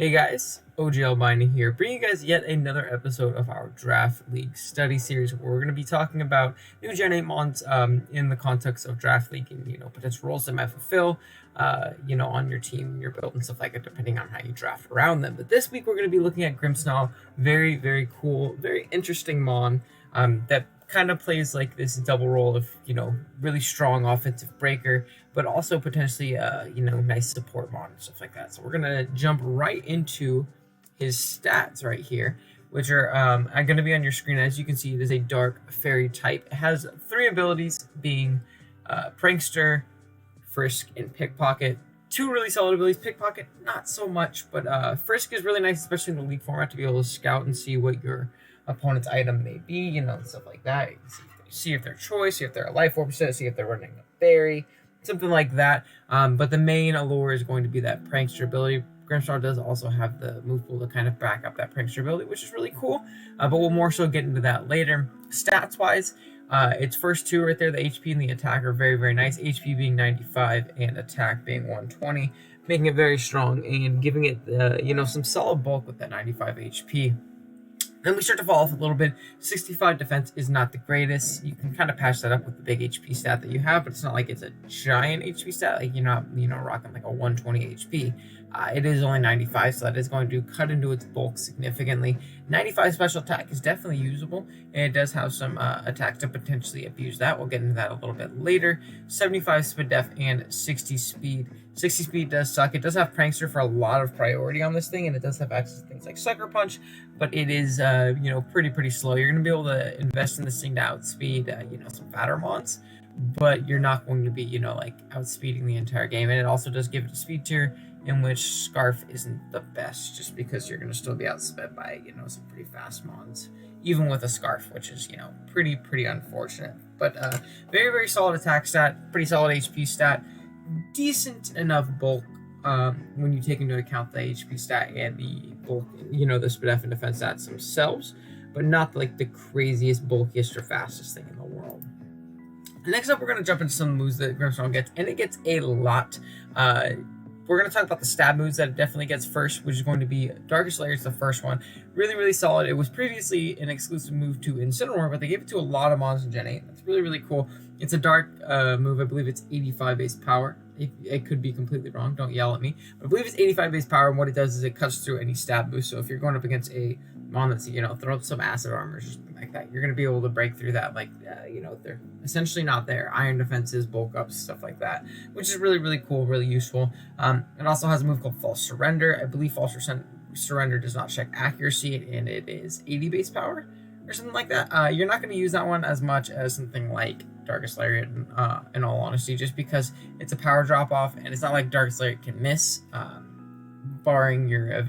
Hey guys, OG Albini here, bringing you guys yet another episode of our Draft League study series where we're going to be talking about new Gen 8 mons in the context of Draft League and, potential roles they might fulfill, on your team, your build, and stuff like that, depending on how you draft around them. But this week we're going to be looking at Grimmsnarl, very, very cool, very interesting mon that kind of plays like this double role of, really strong offensive breaker, but also potentially, nice support mod and stuff like that. So we're going to jump right into his stats right here, which are going to be on your screen. As you can see, it is a dark fairy type. It has three abilities being Prankster, Frisk, and Pickpocket. Two really solid abilities. Pickpocket, not so much, but Frisk is really nice, especially in the league format, to be able to scout and see what your opponent's item may be, and stuff like that. You can see if they're choice, see if they're a life orb set, see if they're running a berry, something like that. But the main allure is going to be that Prankster ability. Grimmsnarl does also have the move pool to kind of back up that Prankster ability, which is really cool. But we'll more so get into that later. Stats-wise, its first two right there, the HP and the attack, are very, very nice. HP being 95 and attack being 120, making it very strong and giving it, some solid bulk with that 95 HP. Then we start to fall off a little bit. 65 defense is not the greatest. You can kind of patch that up with the big HP stat that you have, but it's not like it's a giant HP stat. Like you're not, rocking like a 120 HP. It is only 95, so that is going to cut into its bulk significantly. 95 special attack is definitely usable, and it does have some attacks to potentially abuse that. We'll get into that a little bit later. 75 speed def and 60 speed. 60 speed does suck. It does have Prankster for a lot of priority on this thing, and it does have access to things like Sucker Punch, but it is, pretty slow. You're going to be able to invest in this thing to outspeed, some fatter mons, but you're not going to be, outspeeding the entire game. And it also does give it a speed tier in which Scarf isn't the best, just because you're going to still be outsped by, some pretty fast mons, even with a Scarf, which is, pretty unfortunate. But very, very solid attack stat, pretty solid HP stat, decent enough bulk when you take into account the HP stat and the bulk, the SPDF and defense stats themselves, but not like the craziest, bulkiest, or fastest thing in the world. Next up, we're going to jump into some moves that Grimmsnarl gets, and it gets a lot. We're going to talk about the stab moves that it definitely gets first, which is going to be Darkest Lair is the first one. Really, really solid. It was previously an exclusive move to Incineroar, but they gave it to a lot of mons in Gen 8. That's really, really cool. It's a dark move. I believe it's 85 base power. It could be completely wrong. Don't yell at me. But I believe it's 85 base power, and what it does is it cuts through any stab boost. So if you're going up against a mon that's, throw some acid armor or something like that, you're going to be able to break through that, they're essentially not there. Iron defenses, bulk ups, stuff like that, which is really, really cool, really useful. It also has a move called False Surrender. I believe False Surrender does not check accuracy, and it is 80 base power or something like that. You're not going to use that one as much as something like Darkest Lariat, in all honesty, just because it's a power drop off, and it's not like Darkest Lariat can miss, barring your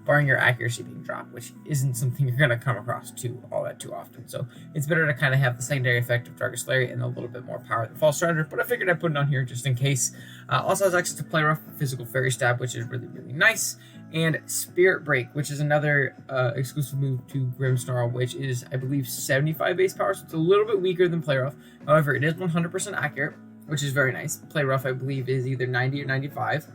barring your accuracy being dropped, which isn't something you're going to come across too often. So it's better to kind of have the secondary effect of Darkest Lariat and a little bit more power than False Surrender, but I figured I'd put it on here just in case. Also has access to Play Rough, Physical Fairy Stab, which is really, really nice, and Spirit Break, which is another exclusive move to Grimmsnarl, which is, I believe, 75 base power, so it's a little bit weaker than Play Rough. However, it is 100% accurate, which is very nice. Play Rough, I believe, is either 90 or 95.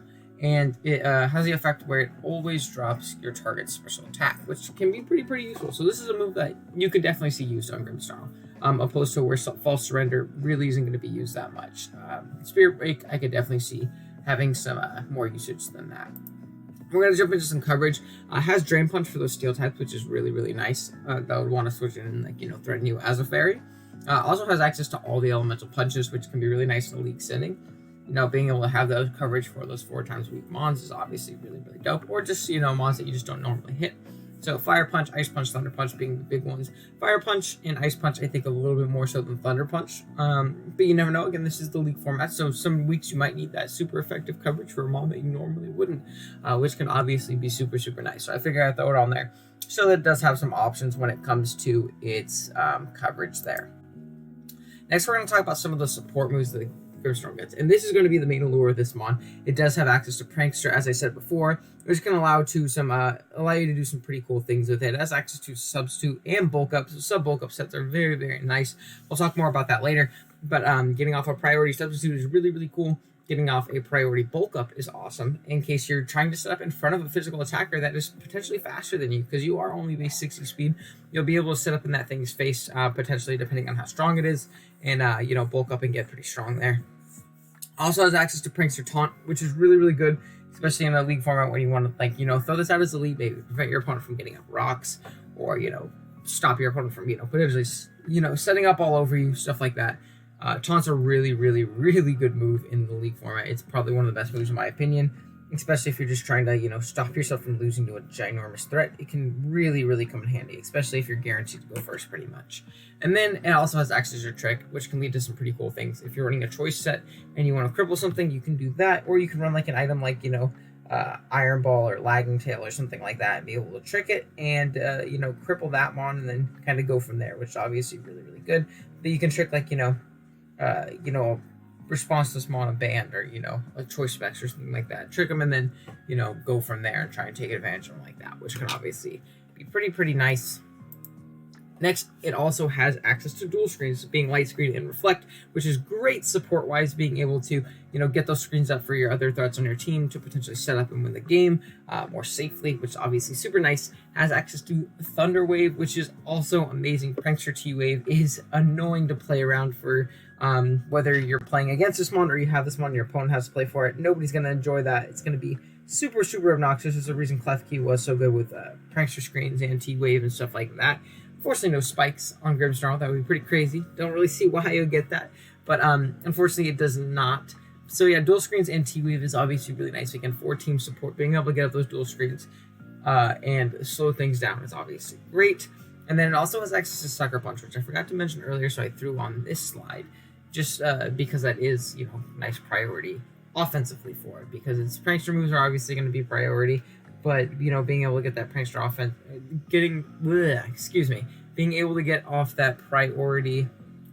And it has the effect where it always drops your target's special attack, which can be pretty useful. So this is a move that you could definitely see used on Grimmsnarl, opposed to where False Surrender really isn't going to be used that much. Spirit Break, I could definitely see having some more usage than that. We're going to jump into some coverage. Has Drain Punch for those steel types, which is really, really nice. That would want to switch in and, threaten you as a fairy. Also has access to all the elemental punches, which can be really nice in a league setting. Being able to have those coverage for those 4 times a week mons is obviously really, really dope. Or just, mons that you just don't normally hit. So Fire Punch, Ice Punch, Thunder Punch being the big ones. Fire Punch and Ice Punch, I think, a little bit more so than Thunder Punch. But you never know. Again, this is the league format, so some weeks you might need that super effective coverage for a mon that you normally wouldn't, which can obviously be super, super nice. So I figured I'd throw it on there. So that it does have some options when it comes to its coverage there. Next, we're going to talk about some of the support moves that Grimmsnarl gets, and this is going to be the main allure of this mon. It does have access to Prankster, as I said before, which can allow you to do some pretty cool things with it. It has access to Substitute and Bulk Up. So sub bulk up sets are very, very nice. We'll talk more about that later. But getting off a priority substitute is really, really cool. getting off a priority bulk up is awesome in case you're trying to set up in front of a physical attacker that is potentially faster than you, because you are only base 60 speed. You'll be able to set up in that thing's face, potentially depending on how strong it is, and bulk up and get pretty strong there. Also has access to Prankster Taunt, which is really, really good, especially in a league format when you want to, throw this out as a lead, maybe prevent your opponent from getting up rocks, or, stop your opponent from, potentially, setting up all over you, stuff like that. Taunt's a really, really, really good move in the league format. It's probably one of the best moves in my opinion, especially if you're just trying to, stop yourself from losing to a ginormous threat. It can really, really come in handy, especially if you're guaranteed to go first pretty much. And then it also has access to Trick, which can lead to some pretty cool things. If you're running a choice set and you want to cripple something, you can do that, or you can run like an item like, Iron Ball or Lagging Tail or something like that and be able to trick it and, cripple that mon and then kind of go from there, which is obviously really, really good. But you can trick like, responseless mono band or a choice specs or something like that, trick them and then go from there and try and take advantage of them like that, which can obviously be pretty nice. Next, it also has access to dual screens, being light screen and reflect, which is great support wise, being able to get those screens up for your other threats on your team to potentially set up and win the game more safely, which is obviously super nice. Has access to Thunder Wave, which is also amazing. Prankster T-Wave is annoying to play around for. Whether you're playing against this mon or you have this mon, your opponent has to play for it. Nobody's going to enjoy that. It's going to be super, super obnoxious. There's a reason Klefki was so good with Prankster screens and T-Wave and stuff like that. Unfortunately, no spikes on Grimmsnarl. That would be pretty crazy. Don't really see why you get that. But unfortunately, it does not. So yeah, dual screens and T-Wave is obviously really nice. Again, for team support, being able to get up those dual screens and slow things down is obviously great. And then it also has access to Sucker Punch, which I forgot to mention earlier, so I threw on this slide. Just because that is, nice priority offensively for it, because its prankster moves are obviously going to be priority, but, being able to get that prankster offense, being able to get off that priority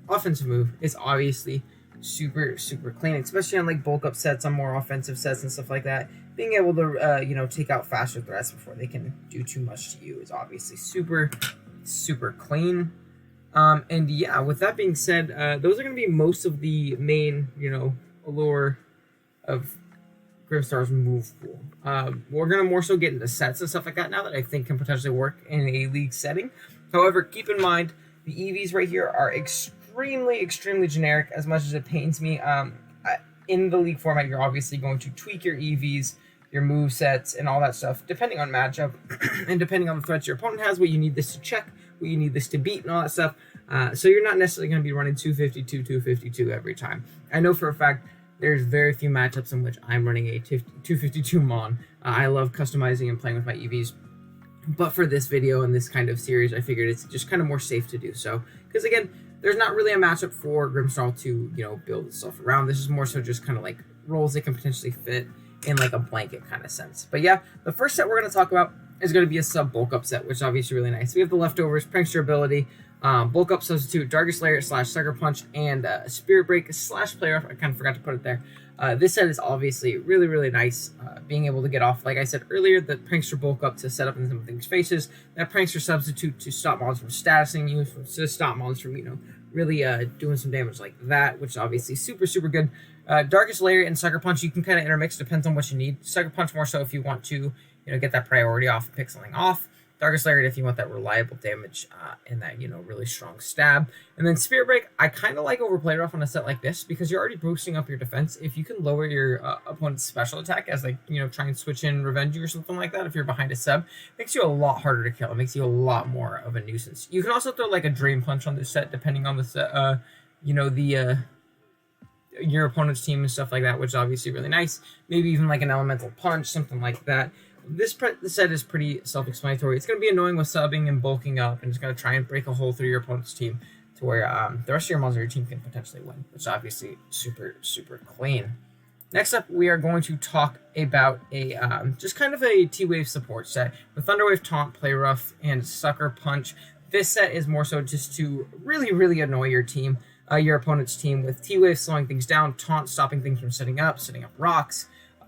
offensive move is obviously super, super clean, especially on like bulk up sets, on more offensive sets and stuff like that. Being able to, take out faster threats before they can do too much to you is obviously super, super clean. And yeah, with that being said, those are going to be most of the main, allure of Grimmsnarl's move pool. We're going to more so get into sets and stuff like that now that I think can potentially work in a league setting. However, keep in mind, the EVs right here are extremely, extremely generic, as much as it pains me. In the league format, you're obviously going to tweak your EVs, your move sets, and all that stuff, depending on matchup, and depending on the threats your opponent has, what you need this to check, what you need this to beat, and all that stuff. So you're not necessarily going to be running 252, 252 every time. I know for a fact there's very few matchups in which I'm running a 252 mon. I love customizing and playing with my EVs. But for this video and this kind of series, I figured it's just kind of more safe to do so. Because again, there's not really a matchup for Grimmsnarl to, build itself around. This is more so just kind of like roles it can potentially fit in like a blanket kind of sense. But yeah, the first set we're going to talk about is going to be a sub bulk up set, which is obviously really nice. We have the leftovers, Prankster ability, bulk up substitute, Darkest Lair / Sucker Punch, and Spirit Break / Play Rough. I kind of forgot to put it there. This set is obviously really, really nice. Being able to get off, like I said earlier, the Prankster bulk up to set up in some things' faces, that Prankster substitute to stop mons from statusing you, to stop mons from, really doing some damage like that, which is obviously super, super good. Darkest Lair and Sucker Punch, you can kind of intermix, depends on what you need. Sucker Punch more so if you want to, get that priority off and pick something off. Darkest Lair if you want that reliable damage and that, really strong stab. And then Spirit Break, I kind of like Overplay Rough on a set like this because you're already boosting up your defense. If you can lower your opponent's special attack as try and switch in Revenge You or something like that, if you're behind a sub, it makes you a lot harder to kill. It makes you a lot more of a nuisance. You can also throw like a Drain Punch on this set depending on the set, your opponent's team and stuff like that, which is obviously really nice. Maybe even like an Elemental Punch, something like that. This set is pretty self-explanatory. It's going to be annoying with subbing and bulking up, and it's going to try and break a hole through your opponent's team to where the rest of your mons on your team can potentially win, which is obviously super, super clean. Next up, we are going to talk about a just kind of a T-Wave support set with Thunderwave, Taunt, Play Rough, and Sucker Punch. This set is more so just to really, really annoy your team, your opponent's team, with T-Wave slowing things down, Taunt stopping things from setting up rocks,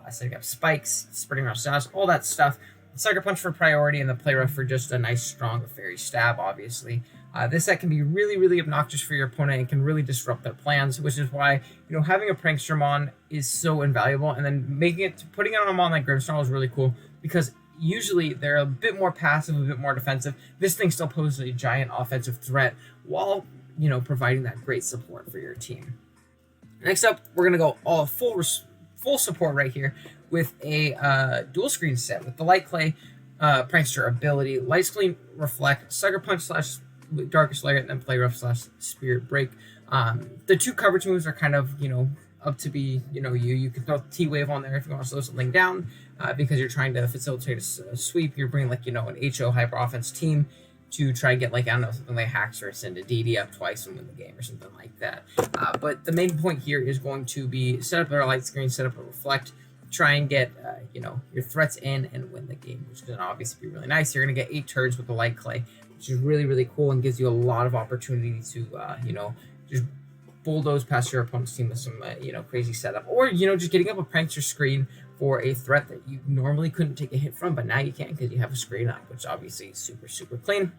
setting up spikes, spreading around status, all that stuff. Sucker Punch for priority, and the Play Rough for just a nice, strong fairy stab, obviously. This set can be really, really obnoxious for your opponent and can really disrupt their plans, which is why, having a Prankster Mon is so invaluable, and then putting it on a Mon like Grimmsnarl is really cool, because usually they're a bit more passive, a bit more defensive. This thing still poses a giant offensive threat while, providing that great support for your team. Next up, we're going to go all full support right here with a dual screen set with the Light Clay Prankster ability, Light Screen Reflect, Sucker Punch / Darkest Layer, and then Play Rough / Spirit Break. The 2 coverage moves are kind of, up to be, you can throw T-Wave on there if you want to slow something down, because you're trying to facilitate a sweep. You're bringing an HO hyper offense team to try and get something like Hacks or send a DD up twice and win the game or something like that. But the main point here is going to be set up a light screen, set up a reflect, try and get your threats in and win the game, which is going to obviously be really nice. You're going to get 8 turns with the Light Clay, which is really, really cool and gives you a lot of opportunity to just bulldoze past your opponent's team with some crazy setup, or just getting up a prankster screen for a threat that you normally couldn't take a hit from, but now you can because you have a screen up, which obviously is super, super clean.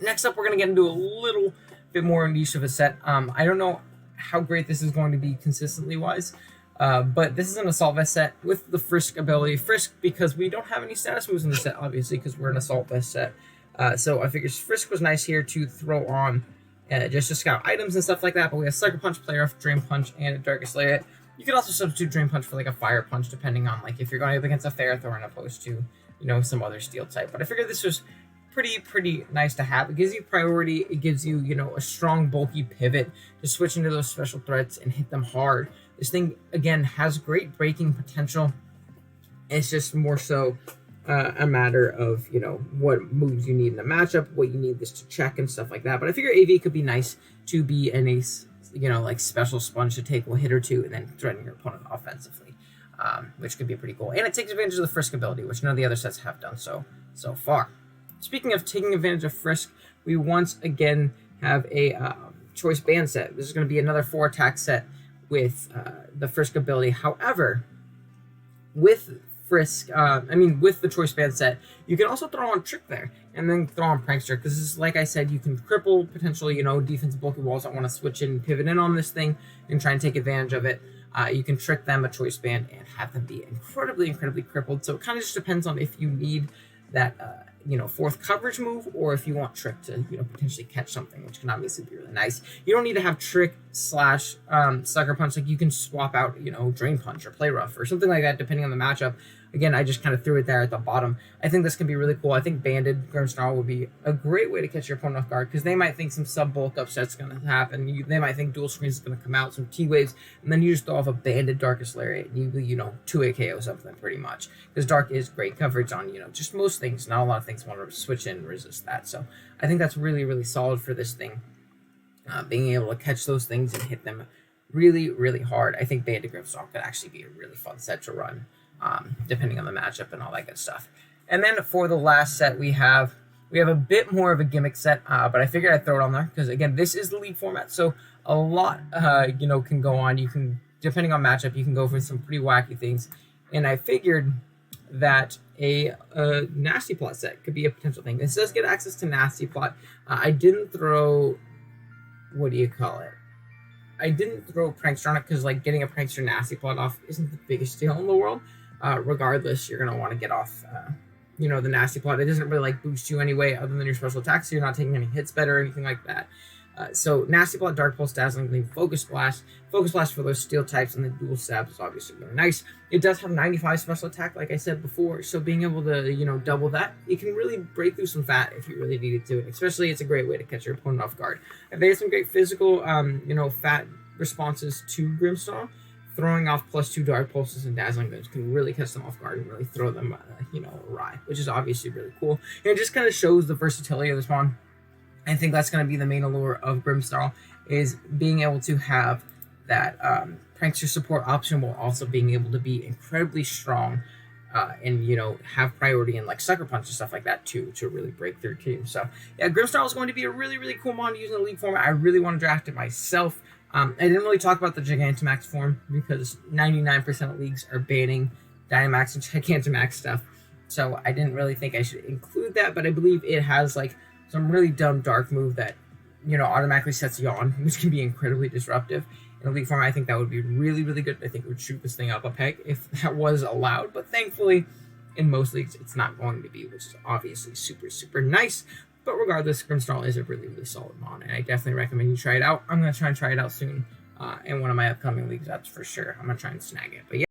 Next up, we're going to get into a little bit more niche of a set. I don't know how great this is going to be consistently wise, but this is an Assault Vest set with the Frisk ability. Frisk, because we don't have any status moves in the set, obviously, because we're an Assault Vest set. So I figured Frisk was nice here to throw on just to scout items and stuff like that, but we have Sucker Punch, Play Rough, Drain Punch, and a Darkest Layer. You can also substitute Drain Punch for a Fire Punch, depending on if you're going up against a Ferrothorn opposed to some other steel type. But I figured this was pretty nice to have. It gives you priority. It gives you a strong bulky pivot to switch into those special threats and hit them hard. This thing again has great breaking potential. It's just more so a matter of what moves you need in the matchup, what you need this to check and stuff like that. But I figure AV could be nice to be an ace, special sponge to take a hit or two and then threaten your opponent offensively, which could be pretty cool. And it takes advantage of the Frisk ability, which none of the other sets have done so far. Speaking of taking advantage of Frisk, we once again have a choice band set. This is going to be another 4 attack set with the Frisk ability. However, with Frisk, with the choice band set, you can also throw on Trick there and then throw on Prankster, because like I said, you can cripple potentially defensive bulky walls that want to switch in, pivot in on this thing and try and take advantage of it. You can trick them a choice band and have them be incredibly crippled. So it kind of just depends on if you need that 4th coverage move, or if you want Trick to potentially catch something, which can obviously be really nice. You don't need to have Trick / Sucker Punch. You can swap out Drain Punch or Play Rough or something like that, depending on the matchup. Again, I just kind of threw it there at the bottom. I think this can be really cool. I think Banded Grimmsnarl would be a great way to catch your opponent off guard, because they might think some sub-bulk upset's going to happen. They might think dual screens is going to come out, some T-Waves, and then you just throw off a Banded Darkest Layer, and you 2-hit KO something pretty much. Because Dark is great coverage on, just most things. Not a lot of things want to switch in and resist that. So I think that's really, really solid for this thing. Being able to catch those things and hit them really, really hard. I think Banded Grimmsnarl could actually be a really fun set to run, depending on the matchup and all that good stuff. And then for the last set, we have a bit more of a gimmick set, but I figured I'd throw it on there because, again, this is the league format, so a lot can go on. You can, depending on matchup, you can go for some pretty wacky things, and I figured that a Nasty Plot set could be a potential thing. This does get access to Nasty Plot. I didn't throw, I didn't throw Prankster on it because getting a Prankster Nasty Plot off isn't the biggest deal in the world. Regardless, you're going to want to get off, the Nasty Plot. It doesn't really boost you anyway, other than your special attacks, so you're not taking any hits better or anything like that. So Nasty Plot, Dark Pulse, Dazzling Gleam, Focus Blast for those steel types, and then Dual Stab is obviously really nice. It does have 95 special attack, like I said before, so being able to, double that, it can really break through some fat if you really needed to. Especially, it's a great way to catch your opponent off guard. And there's some great physical, fat responses to Grimmsnarl. Throwing off +2 Dark Pulses and Dazzling Gleams can really catch them off guard and really throw them, awry, which is obviously really cool. And it just kind of shows the versatility of this one. I think that's going to be the main allure of Grimmsnarl, is being able to have that Prankster support option while also being able to be incredibly strong and, have priority in Sucker Punch and stuff like that too, to really break through teams. So, yeah, Grimmsnarl is going to be a really, really cool mon to use in the league format. I really want to draft it myself. I didn't really talk about the Gigantamax form because 99% of leagues are banning Dynamax and Gigantamax stuff. So I didn't really think I should include that, but I believe it has some really dumb dark move that, automatically sets Yawn, which can be incredibly disruptive. In Elite form, I think that would be really, really good. I think it would shoot this thing up a peg if that was allowed, but thankfully, in most leagues, it's not going to be, which is obviously super, super nice. But regardless, Grimmsnarl is a really, really solid mon, and I definitely recommend you try it out. I'm going to try and try it out soon in one of my upcoming leagues, that's for sure. I'm going to try and snag it. But yeah.